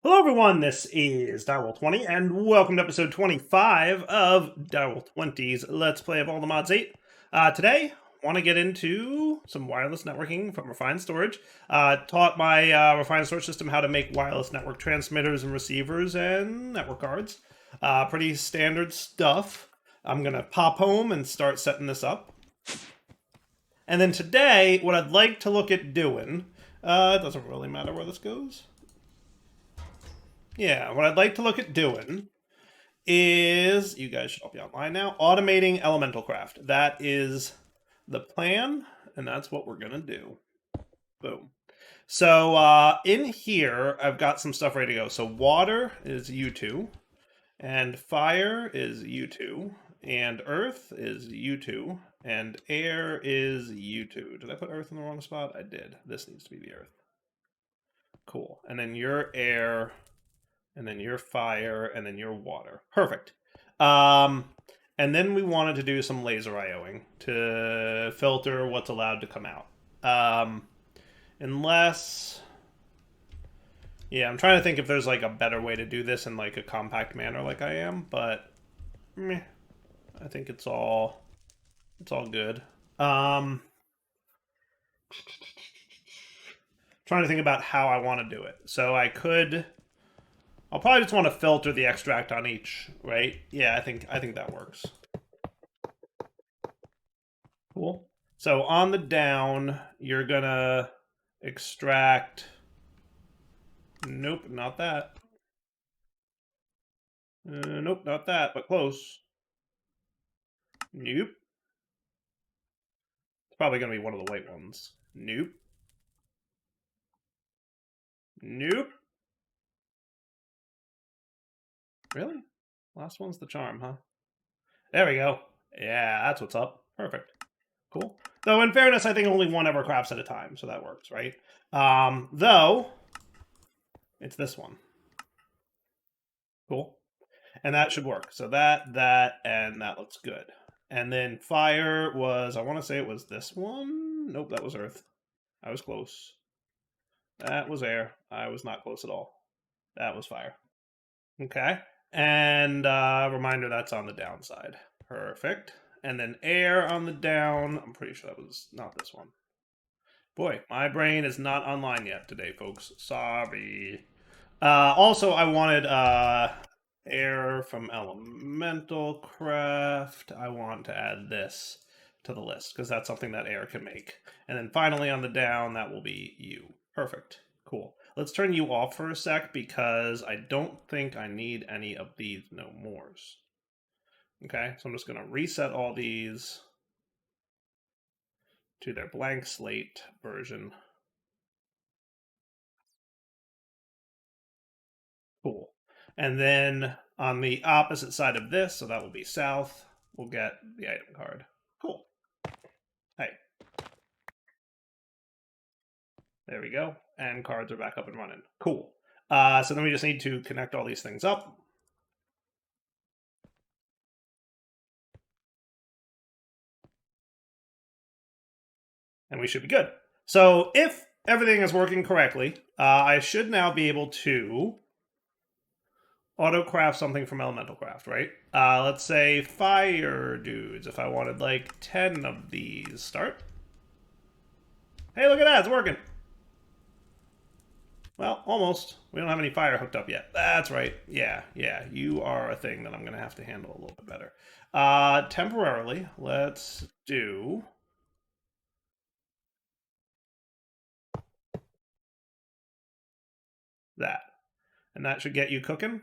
Hello everyone, this is Direwolf20, and welcome to episode 25 of Direwolf20's Let's Play of All the Mods 8. Today, want to get into some wireless networking from Refined Storage. Taught my Refined Storage system how to make wireless network transmitters and receivers and network cards. Pretty standard stuff. I'm going to pop home and start setting this up. And then today, what I'd like to look at doing, it doesn't really matter where this goes. Yeah, what I'd like to look at doing is, you guys should all be online now, automating elemental craft. That is the plan, and that's what we're going to do. Boom. So in here, I've got some stuff ready to go. So water is U2, and fire is U2, and earth is U2, and air is U2. Did I put earth in the wrong spot? I did. This needs to be the earth. Cool. And then your air, and then your fire, and then your water. Perfect. And then we wanted to do some laser IOing to filter what's allowed to come out. Unless... Yeah, I'm trying to think if there's like a better way to do this in like a compact manner like I am, but meh, I think it's all good. Trying to think about how I want to do it. So I'll probably just want to filter the extract on each, right? Yeah, I think that works. Cool. So on the down, you're gonna extract. Nope, not that. Nope, not that, but close. Nope. It's probably gonna be one of the white ones. Nope. Nope. Really? Last one's the charm, huh? There we go. Yeah, that's what's up. Perfect. Cool. Though, in fairness, I think only one ever crafts at a time, so that works, right? Though, it's this one. Cool. And that should work. So that, and that looks good. And then fire was, I want to say it was this one. Nope, that was earth. I was close. That was air. I was not close at all. That was fire. Okay. And reminder, that's on the downside. Perfect. And then air on the down. I'm pretty sure that was not this one. Boy, my brain is not online yet today, folks. Sorry. Also, I wanted air from elemental craft. I want to add this to the list because that's something that air can make. And then finally on the down, that will be you. Perfect. Cool. Let's turn you off for a sec because I don't think I need any of these no mores. Okay, so I'm just going to reset all these to their blank slate version. Cool. And then on the opposite side of this, so that will be south, we'll get the item card. Cool. Hey. There we go. And cards are back up and running. Cool. So then we just need to connect all these things up. And we should be good. So if everything is working correctly, I should now be able to auto-craft something from elemental craft, right? Let's say fire dudes, if I wanted like 10 of these. Start. Hey, look at that, it's working. Well, almost. We don't have any fire hooked up yet. That's right. Yeah, you are a thing that I'm going to have to handle a little bit better. Temporarily, let's do... that. And that should get you cooking.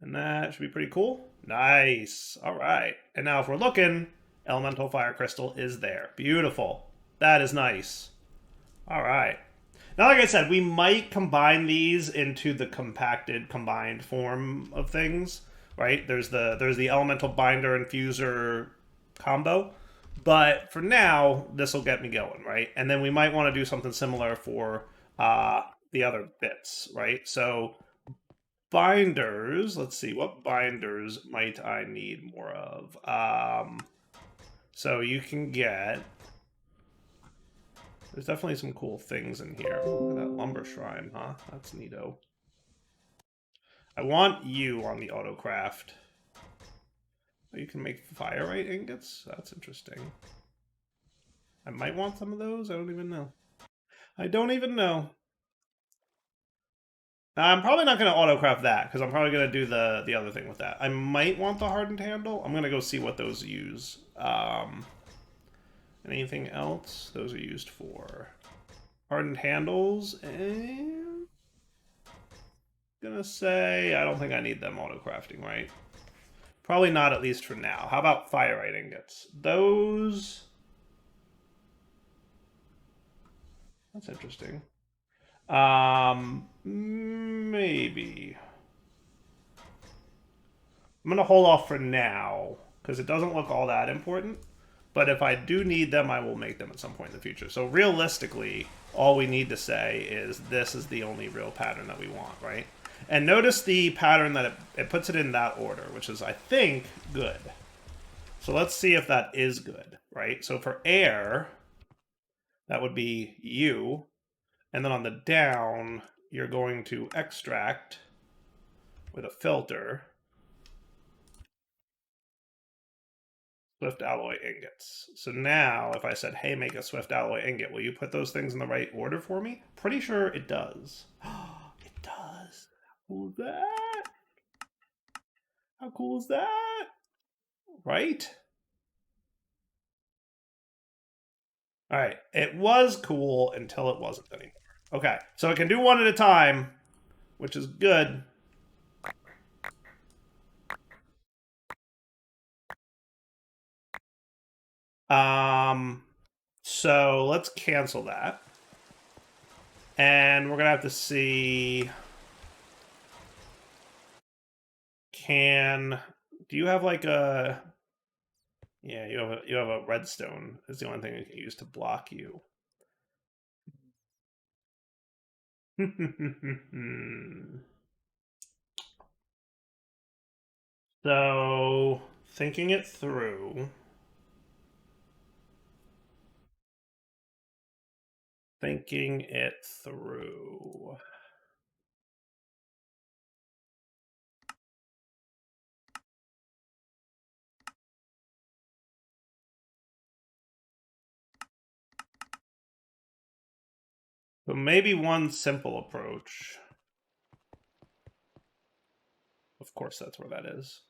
And that should be pretty cool. Nice. All right. And now if we're looking, elemental fire crystal is there. Beautiful. That is nice. All right. Now, like I said, we might combine these into the compacted, combined form of things, right? There's the elemental binder infuser combo. But for now, this will get me going, right? And then we might want to do something similar for the other bits, right? So binders, let's see, what binders might I need more of? So you can get There's definitely some cool things in here. Ooh, look at that lumber shrine, huh? That's neato. I want you on the autocraft. Oh, you can make firelight ingots? That's interesting. I might want some of those. I don't even know. I don't even know. I'm probably not going to autocraft that, because I'm probably going to do the other thing with that. I might want the hardened handle. I'm going to go see what those use. Anything else? Those are used for hardened handles, and gonna say I don't think I need them auto-crafting, right? Probably not, at least for now. How about firelight ingots? Those... That's interesting. Maybe. I'm gonna hold off for now, because it doesn't look all that important. But if I do need them, I will make them at some point in the future. So realistically, all we need to say is this is the only real pattern that we want, right? And notice the pattern that it puts it in that order, which is, I think, good. So let's see if that is good, right? So for air, that would be U. And then on the down, you're going to extract with a filter swift alloy ingots. So now, if I said, hey, make a swift alloy ingot, will you put those things in the right order for me? Pretty sure it does. It does. How cool is that? How cool is that? Right? All right. It was cool until it wasn't anymore. Okay. So it can do one at a time, which is good. So let's cancel that. And we're going to have to see... Do you have like a... Yeah, you have a redstone. Is the only thing you can use to block you. So, thinking it through. So maybe one simple approach. Of course, that's where that is.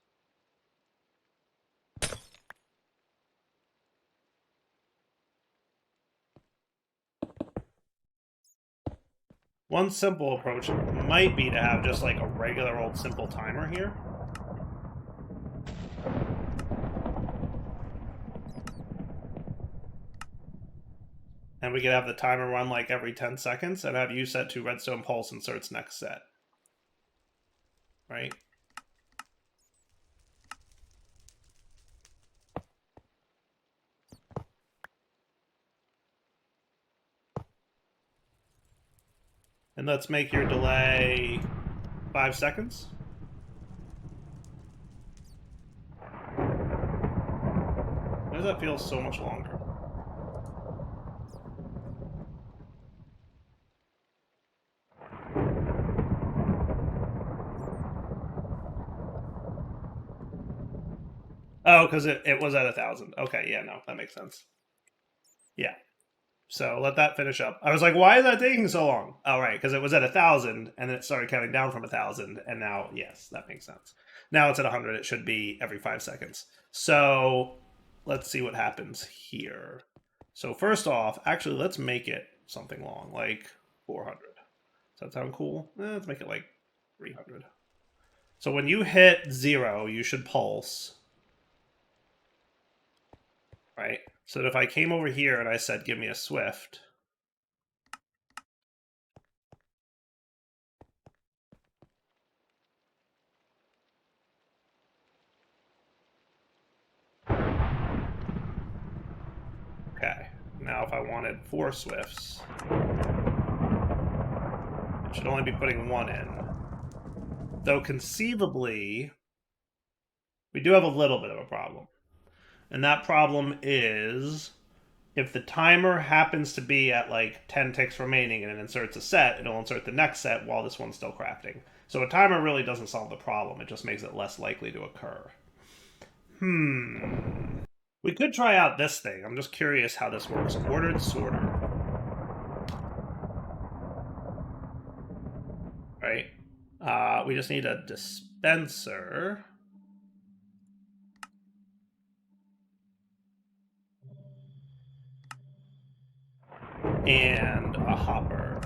One simple approach might be to have just like a regular old simple timer here. And we could have the timer run like every 10 seconds and have you set to redstone pulse inserts next set. Right? And let's make your delay 5 seconds. Why does that feel so much longer? Oh, because it was at 1,000. Okay, yeah, no, that makes sense. Yeah. So let that finish up. I was like, why is that taking so long? Oh, right, because it was at 1,000, and then it started counting down from 1,000, and now, yes, that makes sense. Now it's at 100. It should be every 5 seconds. So let's see what happens here. So first off, actually, let's make it something long, like 400. Does that sound cool? Let's make it like 300. So when you hit 0, you should pulse. Right? So that if I came over here and I said, give me a Swift, okay. Now if I wanted 4 Swifts, it should only be putting 1 in. Though conceivably, we do have a little bit of a problem. And that problem is if the timer happens to be at like 10 ticks remaining and it inserts a set, it'll insert the next set while this one's still crafting. So a timer really doesn't solve the problem. It just makes it less likely to occur. We could try out this thing. I'm just curious how this works. Ordered sorter. Right? We just need a dispenser. And a hopper.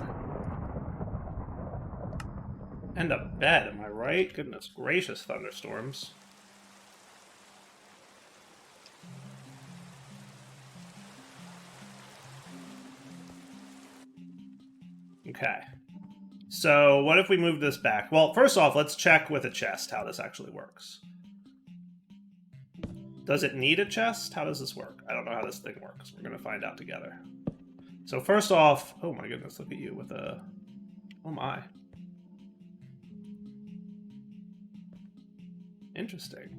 And a bed, am I right? Goodness gracious, thunderstorms. Okay. So what if we move this back? Well, first off, let's check with a chest how this actually works. Does it need a chest? How does this work? I don't know how this thing works. We're going to find out together. So first off, oh my goodness, look at you with a... Oh my. Interesting.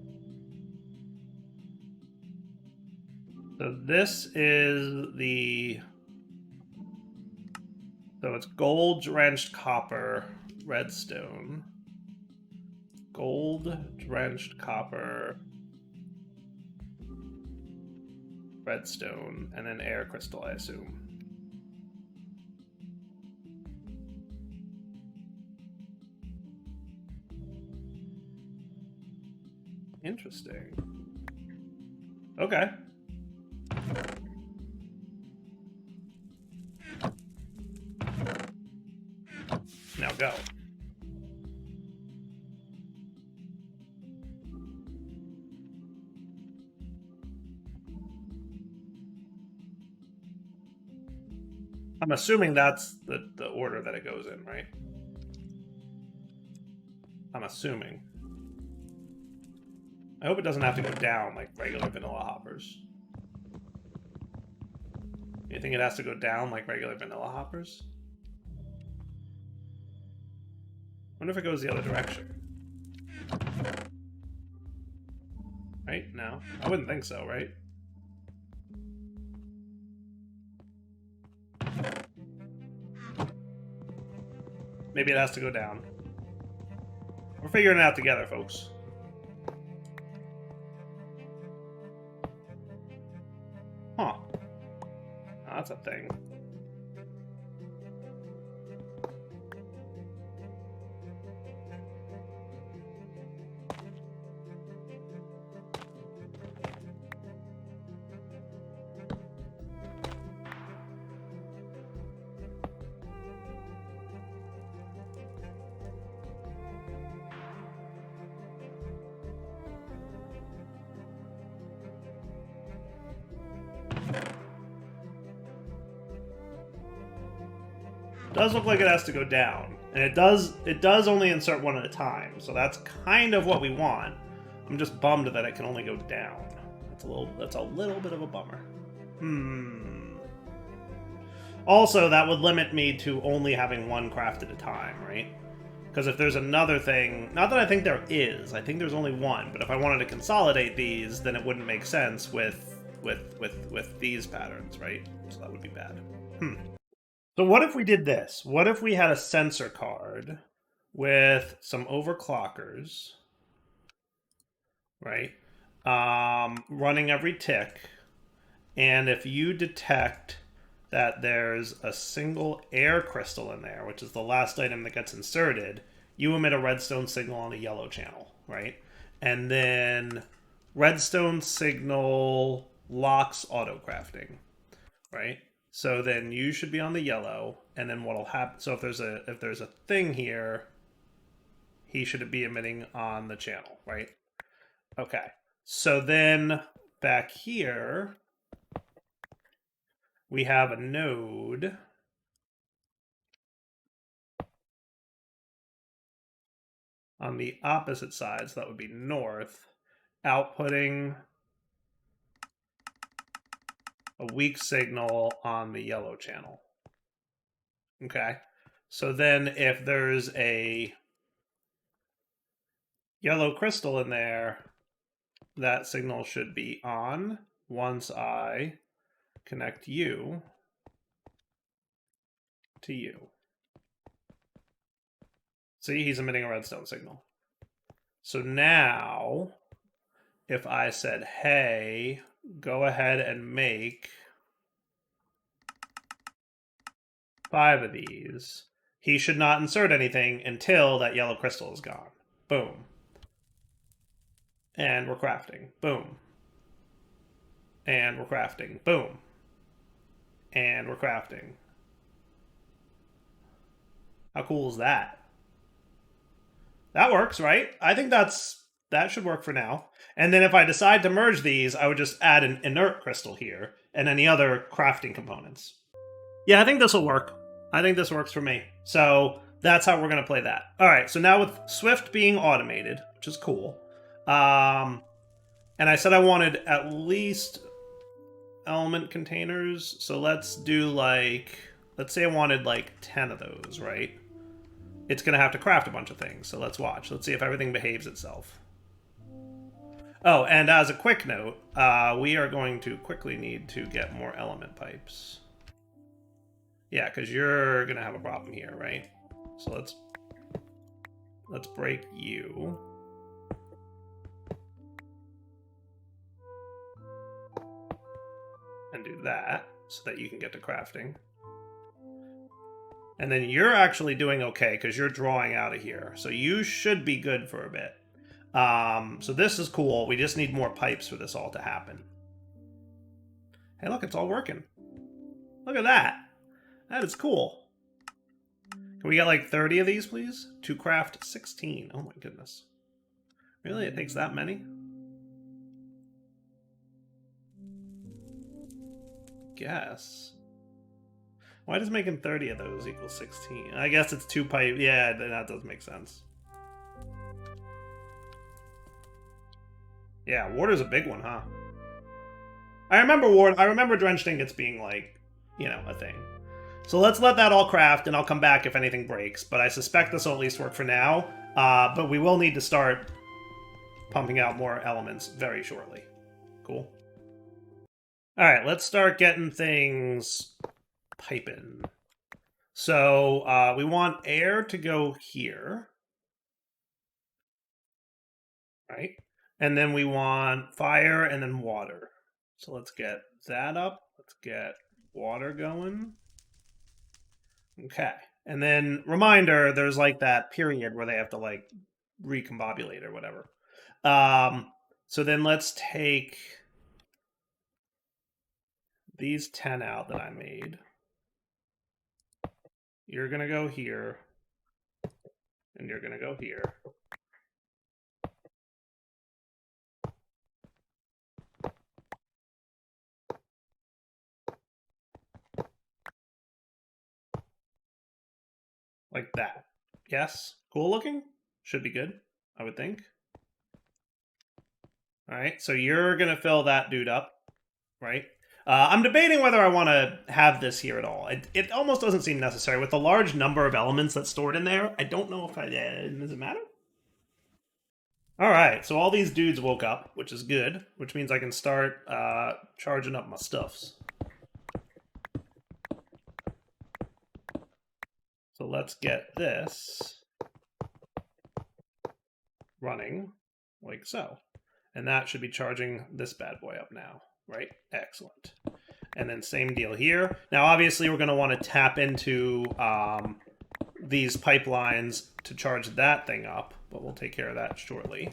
So this is the... So it's gold-drenched copper, redstone. Gold-drenched copper, redstone, and then air crystal, I assume. Interesting. Okay. Now go. I'm assuming that's the order that it goes in, right? I'm assuming. I hope it doesn't have to go down like regular vanilla hoppers. You think it has to go down like regular vanilla hoppers? I wonder if it goes the other direction. Right? No. I wouldn't think so, right? Maybe it has to go down. We're figuring it out together, folks. Huh. Oh, that's a thing. Does look like it has to go down, and it does only insert one at a time, so that's kind of what we want. I'm just bummed that it can only go down. That's a little bit of a bummer. Also, that would limit me to only having one craft at a time, right? Because if there's another thing, not that I think there is, I think there's only one, but if I wanted to consolidate these, then it wouldn't make sense with these patterns, right? So that would be bad. So what if we did this? What if we had a sensor card with some overclockers, right? Running every tick. And if you detect that there's a single air crystal in there, which is the last item that gets inserted, you emit a redstone signal on a yellow channel, right? And then redstone signal locks auto crafting, right? So then you should be on the yellow, and then what'll happen? So if there's a thing here, he should be emitting on the channel, right? Okay. So then back here, we have a node on the opposite side, so that would be north, outputting a weak signal on the yellow channel. Okay. So then if there's a yellow crystal in there, that signal should be on once I connect you to you. See, he's emitting a redstone signal. So now, if I said, hey, go ahead and make 5 of these, he should not insert anything until that yellow crystal is gone. Boom. And we're crafting. Boom. And we're crafting. Boom. And we're crafting. How cool is that? That works, right? I think that should work for now. And then if I decide to merge these, I would just add an inert crystal here and any other crafting components. Yeah, I think this will work. I think this works for me. So that's how we're going to play that. All right, so now with Swift being automated, which is cool. And I said I wanted at least element containers. So let's do like, let's say I wanted like 10 of those, right? It's going to have to craft a bunch of things. So let's watch. Let's see if everything behaves itself. Oh, and as a quick note, we are going to quickly need to get more element pipes. Yeah, because you're going to have a problem here, right? So let's break you. And do that so that you can get to crafting. And then you're actually doing okay because you're drawing out of here. So you should be good for a bit. So this is cool. We just need more pipes for this all to happen. Hey, look, it's all working. Look at that. That is cool. Can we get like 30 of these, please? To craft 16. Oh my goodness. Really? It takes that many? Guess. Why does making 30 of those equal 16? I guess it's 2 pipe. Yeah, that does make sense. Yeah, water's a big one, huh? I remember drenched ingots being like, you know, a thing. So let's let that all craft, and I'll come back if anything breaks. But I suspect this will at least work for now. But we will need to start pumping out more elements very shortly. Cool. All right, let's start getting things piping. So we want air to go here. Right? And then we want fire and then water. So let's get that up. Let's get water going. Okay. And then reminder, there's like that period where they have to like recombobulate or whatever. So then let's take these 10 out that I made. You're going to go here. And you're going to go here. Like that. Yes? Cool looking? Should be good, I would think. All right, so you're going to fill that dude up, right? I'm debating whether I want to have this here at all. It almost doesn't seem necessary. With the large number of elements that's stored in there, I don't know if does it matter? All right, so all these dudes woke up, which is good, which means I can start charging up my stuffs. So let's get this running like so. And that should be charging this bad boy up now, right? Excellent. And then same deal here. Now, obviously, we're going to want to tap into these pipelines to charge that thing up, but we'll take care of that shortly.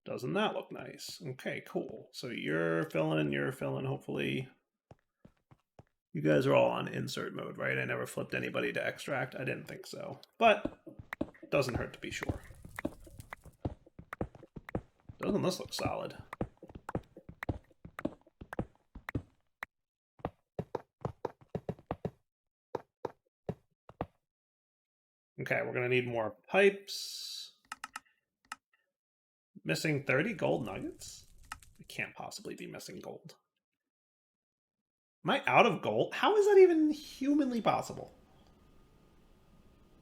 Doesn't that look nice? Okay, cool. So you're filling, hopefully. You guys are all on insert mode, right? I never flipped anybody to extract. I didn't think so, but doesn't hurt to be sure. Doesn't this look solid? Okay, we're going to need more pipes. Missing 30 gold nuggets? We can't possibly be missing gold. Am I out of gold? How is that even humanly possible?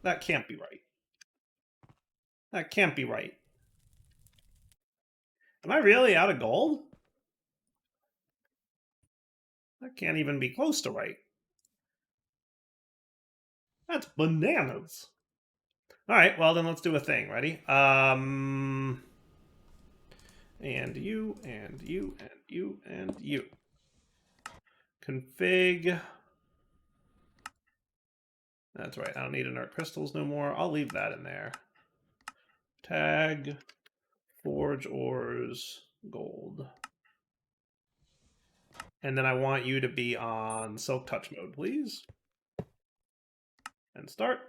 That can't be right. That can't be right. Am I really out of gold? That can't even be close to right. That's bananas. All right, well then let's do a thing. Ready? And you, and you, and you, and you. Config. That's right. I don't need inert crystals no more. I'll leave that in there. Tag forge ores gold. And then I want you to be on silk touch mode, please. And start.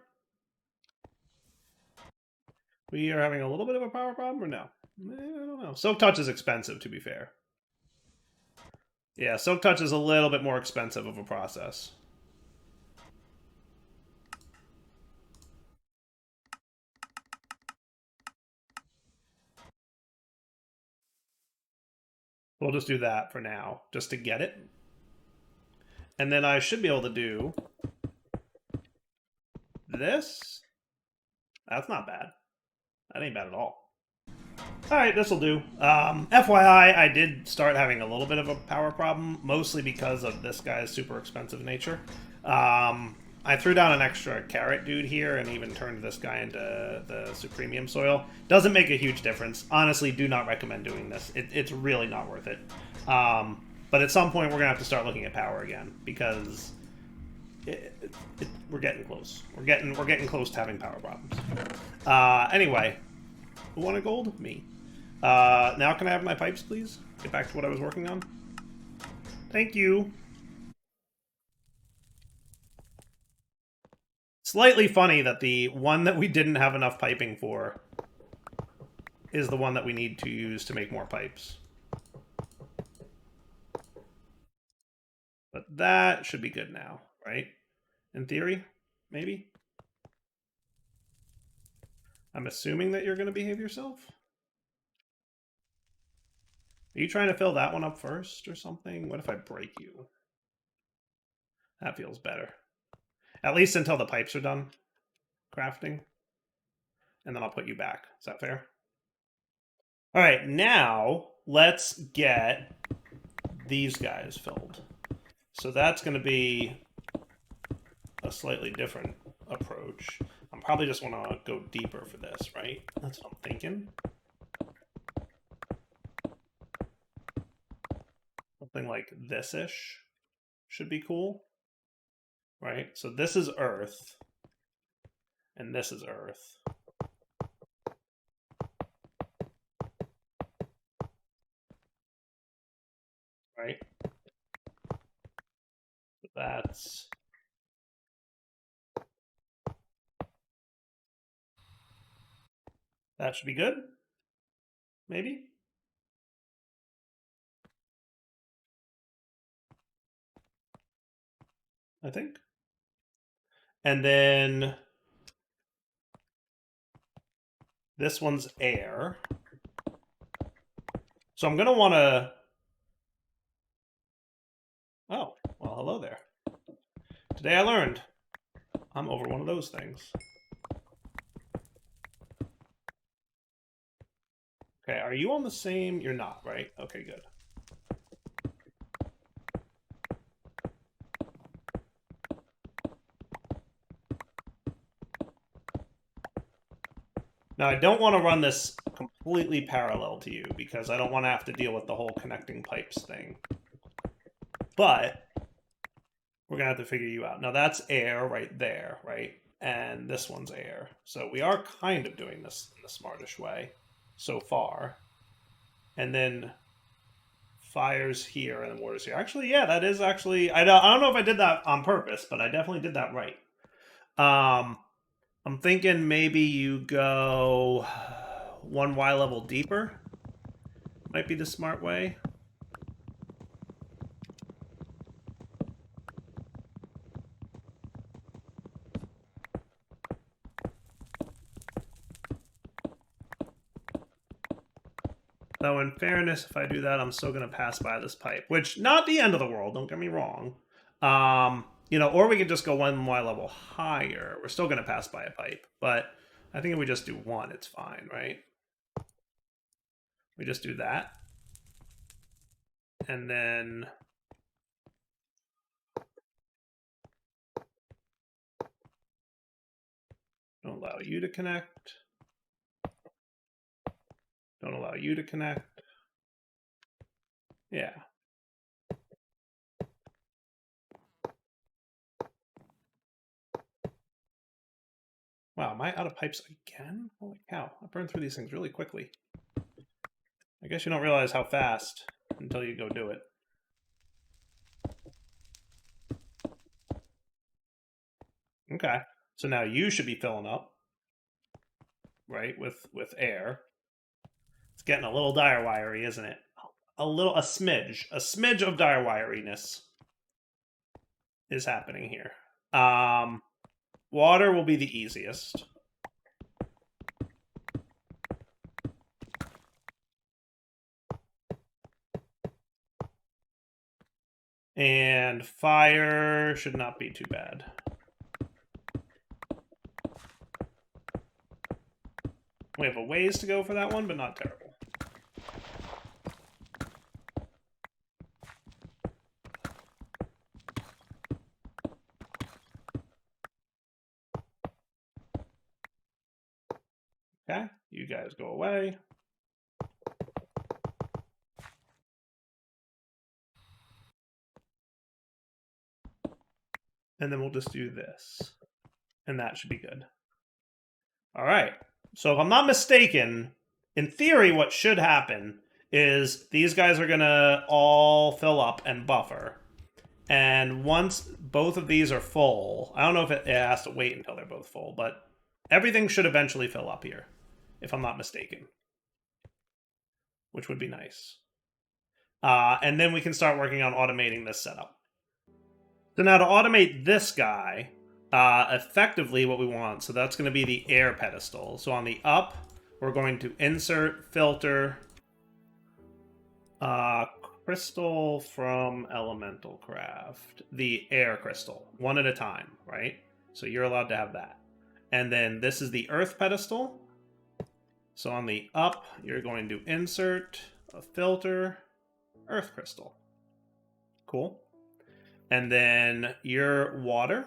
We are having a little bit of a power problem or no? I don't know. Silk touch is expensive, to be fair. Yeah, silk touch is a little bit more expensive of a process. We'll just do that for now, just to get it. And then I should be able to do this. That's not bad. That ain't bad at all. All right, this will do. FYI, I did start having a little bit of a power problem, mostly because of this guy's super expensive nature. I threw down an extra carrot dude here and even turned this guy into the Supremium soil. Doesn't make a huge difference. Honestly, do not recommend doing this. It's really not worth it. But at some point, we're going to have to start looking at power again, because we're getting close. We're getting close to having power problems. Anyway, who wanted gold? Me. Now can I have my pipes, please? Get back to what I was working on. Thank you. Slightly funny that the one that we didn't have enough piping for is the one that we need to use to make more pipes. But that should be good now, right? In theory, maybe? I'm assuming that you're going to behave yourself? Are you trying to fill that one up first or something? What if I break you? That feels better. At least until the pipes are done crafting. And then I'll put you back. Is that fair? All right, now let's get these guys filled. So that's going to be a slightly different approach. I'm probably just want to go deeper for this, right? That's what I'm thinking. Something like this-ish should be cool, right? So this is Earth, and this is Earth. Right? So that's... That should be good. Maybe? I think. And then this one's air. So I'm going to want to... Oh, well, hello there. Today I learned I'm over one of those things. Okay, are you on the same? You're not, right? Okay, good. Now, I don't want to run this completely parallel to you because I don't want to have to deal with the whole connecting pipes thing. But we're going to have to figure you out. Now, that's air right there, right? And this one's air. So we are kind of doing this in the smartish way so far. And then fires here and then waters here. Actually, yeah, that is actually... I don't know if I did that on purpose, but I definitely did that right. I'm thinking maybe you go one Y level deeper. Might be the smart way. Though in fairness, if I do that, I'm still going to pass by this pipe. Which, not the end of the world, don't get me wrong. You know, or we could just go one Y level higher. We're still going to pass by a pipe. But I think if we just do one, it's fine, right? We just do that. And then don't allow you to connect. Don't allow you to connect. Yeah. Wow, am I out of pipes again? Holy cow, I burned through these things really quickly. I guess you don't realize how fast until you go do it. Okay, so now you should be filling up, right, with air. It's getting a little dire wiry, isn't it? A smidge of dire wiriness is happening here. Water will be the easiest. And fire should not be too bad. We have a ways to go for that one, but not terrible. Okay, you guys go away. And then we'll just do this. And that should be good. All right. So if I'm not mistaken, in theory, what should happen is these guys are going to all fill up and buffer. And once both of these are full, I don't know if it has to wait until they're both full, but everything should eventually fill up here, if I'm not mistaken, which would be nice. And then we can start working on automating this setup. So now to automate this guy, effectively what we want, so that's going to be the air pedestal. So on the up, we're going to insert, filter, crystal from Elemental Craft, the air crystal, one at a time, right? So you're allowed to have that. And then this is the earth pedestal. So on the up, you're going to insert a filter, earth crystal. Cool. And then your water.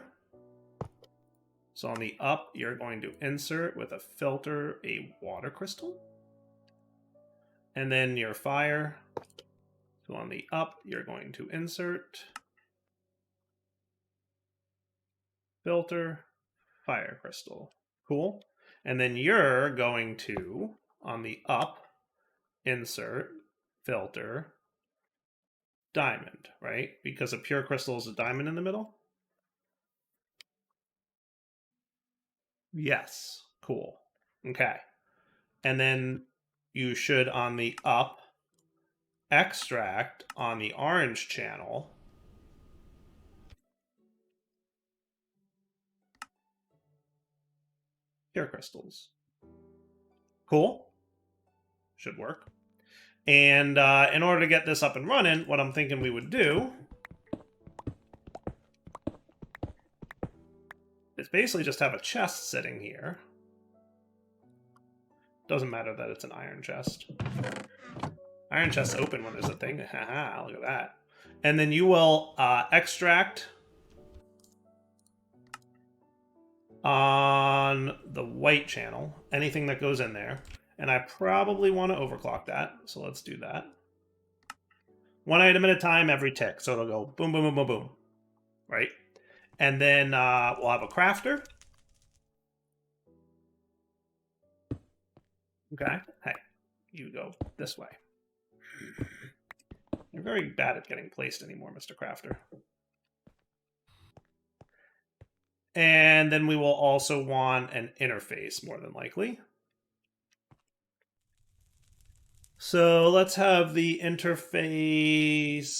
So on the up, you're going to insert with a filter a water crystal. And then your fire. So on the up, you're going to insert, filter, fire crystal. Cool. And then you're going to, on the up, insert, filter, diamond, right? Because a pure crystal is a diamond in the middle. Yes. Cool. Okay. And then you should, on the up, extract on the orange channel pure crystals. Cool. Should work. And in order to get this up and running, what I'm thinking we would do is basically just have a chest sitting here. Doesn't matter that it's an iron chest. Iron chests open when there's a thing. Haha, look at that. And then you will extract on the white channel anything that goes in there. And I probably want to overclock that, so let's do that. One item at a time every tick, so it'll go boom, boom, boom, boom, boom, right? And then we'll have a crafter. Okay, hey, you go this way. You're very bad at getting placed anymore, Mr. Crafter. And then we will also want an interface, more than likely. So let's have the interface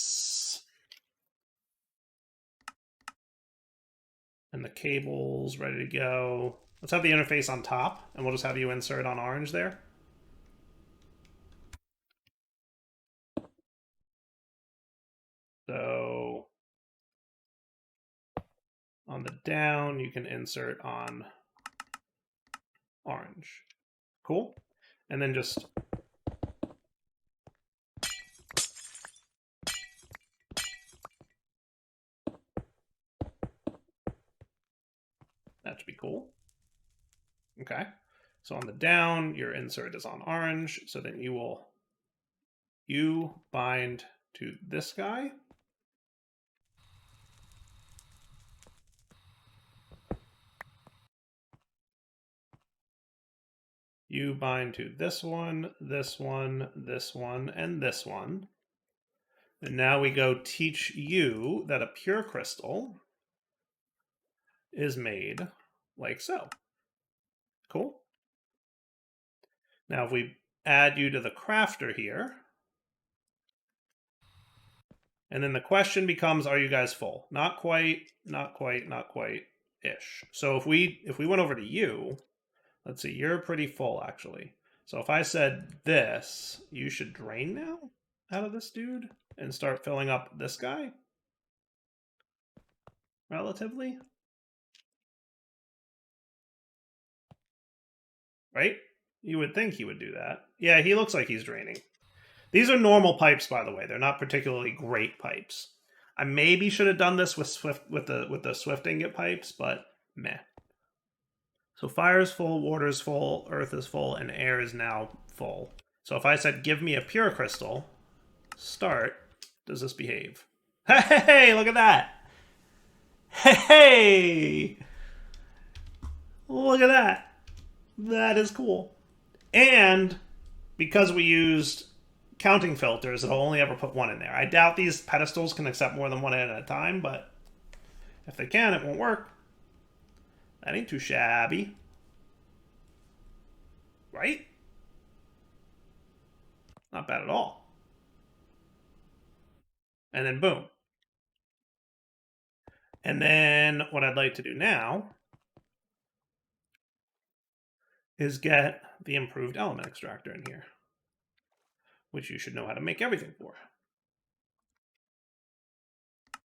and the cables ready to go. Let's have the interface on top, and we'll just have you insert on orange there. So on the down, you can insert on orange. Cool. And then just That should be cool. Okay. So on the down, your insert is on orange. So then you bind to this guy. You bind to this one, this one, this one, and this one. And now we go teach you that a pure crystal is made like so. Cool. Now if we add you to the crafter here, and then the question becomes, are you guys full? Not quite, not quite, not quite ish. So if we went over to you, let's see, you're pretty full actually. So if I said this, you should drain now out of this dude and start filling up this guy relatively. Right? You would think he would do that. Yeah, he looks like he's draining. These are normal pipes, by the way. They're not particularly great pipes. I maybe should have done this with the Swift ingot pipes, but meh. So fire is full, water is full, earth is full, and air is now full. So if I said, give me a pure crystal, start, does this behave? Hey, look at that! Hey! Look at that! That is cool. And because we used counting filters, it'll only ever put one in there. I doubt these pedestals can accept more than one at a time, but if they can, it won't work. That ain't too shabby. Right? Not bad at all. And then boom. And then what I'd like to do now is get the improved element extractor in here, which you should know how to make everything for.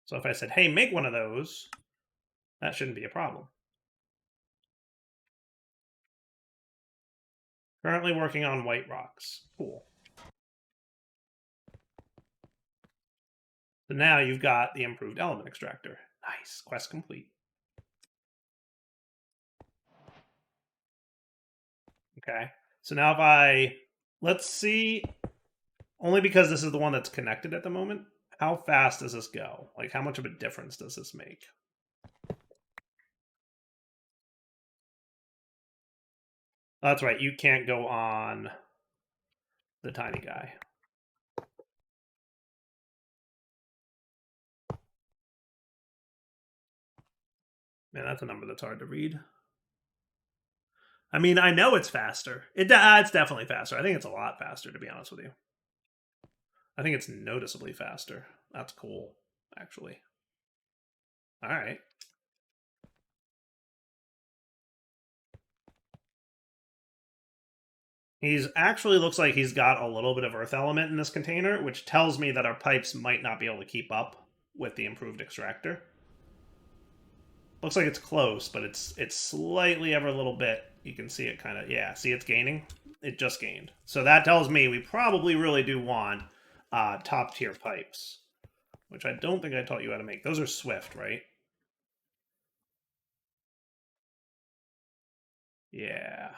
So if I said, hey, make one of those, that shouldn't be a problem. Currently working on white rocks. Cool. So now you've got the improved element extractor. Nice. Quest complete. Okay. So now if I... Let's see... Only because this is the one that's connected at the moment. How fast does this go? Like, how much of a difference does this make? That's right. You can't go on the tiny guy. Man, that's a number that's hard to read. I mean, I know it's faster. It's definitely faster. I think it's a lot faster, to be honest with you. I think it's noticeably faster. That's cool, actually. All right. He's actually looks like he's got a little bit of earth element in this container, which tells me that our pipes might not be able to keep up with the improved extractor. Looks like it's close, but it's slightly ever a little bit. You can see it kind of, yeah, see it's gaining? It just gained. So that tells me we probably really do want top tier pipes, which I don't think I taught you how to make. Those are Swift, right? Yeah.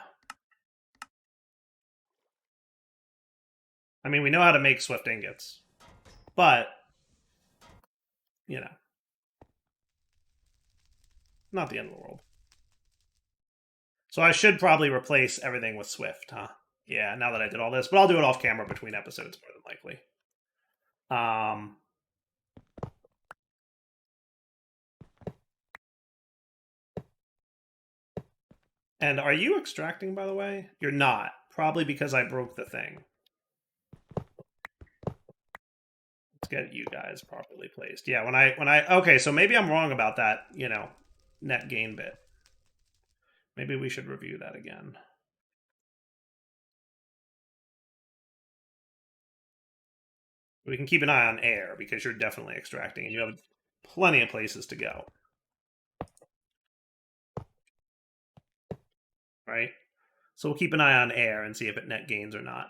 I mean, we know how to make Swift ingots, but, you know, not the end of the world. So I should probably replace everything with Swift, huh? Yeah, now that I did all this, but I'll do it off camera between episodes more than likely. And are you extracting, by the way? You're not. Probably because I broke the thing. Let's get you guys properly placed. Yeah, when I okay, so maybe I'm wrong about that, you know, net gain bit. Maybe we should review that again. We can keep an eye on air because you're definitely extracting and you have plenty of places to go. Right? So we'll keep an eye on air and see if it net gains or not.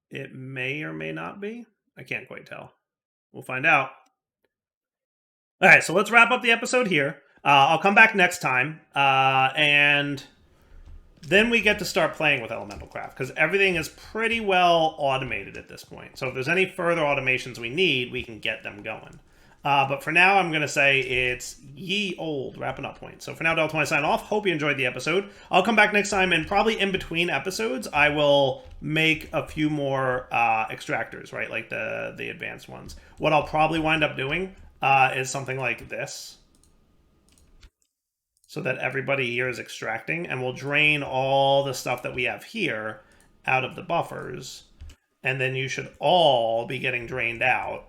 It may or may not be. I can't quite tell. We'll find out. All right, so let's wrap up the episode here. I'll come back next time, and then we get to start playing with Elemental Craft, because everything is pretty well automated at this point. So if there's any further automations we need, we can get them going. But for now, I'm going to say it's ye old wrapping up point. So for now, Del20 sign off. Hope you enjoyed the episode. I'll come back next time, and probably in between episodes, I will make a few more extractors, right? Like the advanced ones. What I'll probably wind up doing is something like this, so that everybody here is extracting, and we'll drain all the stuff that we have here out of the buffers, and then you should all be getting drained out,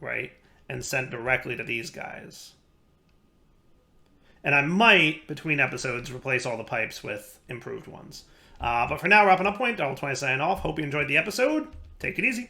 right, and sent directly to these guys. And I might, between episodes, replace all the pipes with improved ones. But for now, wrapping up point, Double20 signing off. Hope you enjoyed the episode. Take it easy.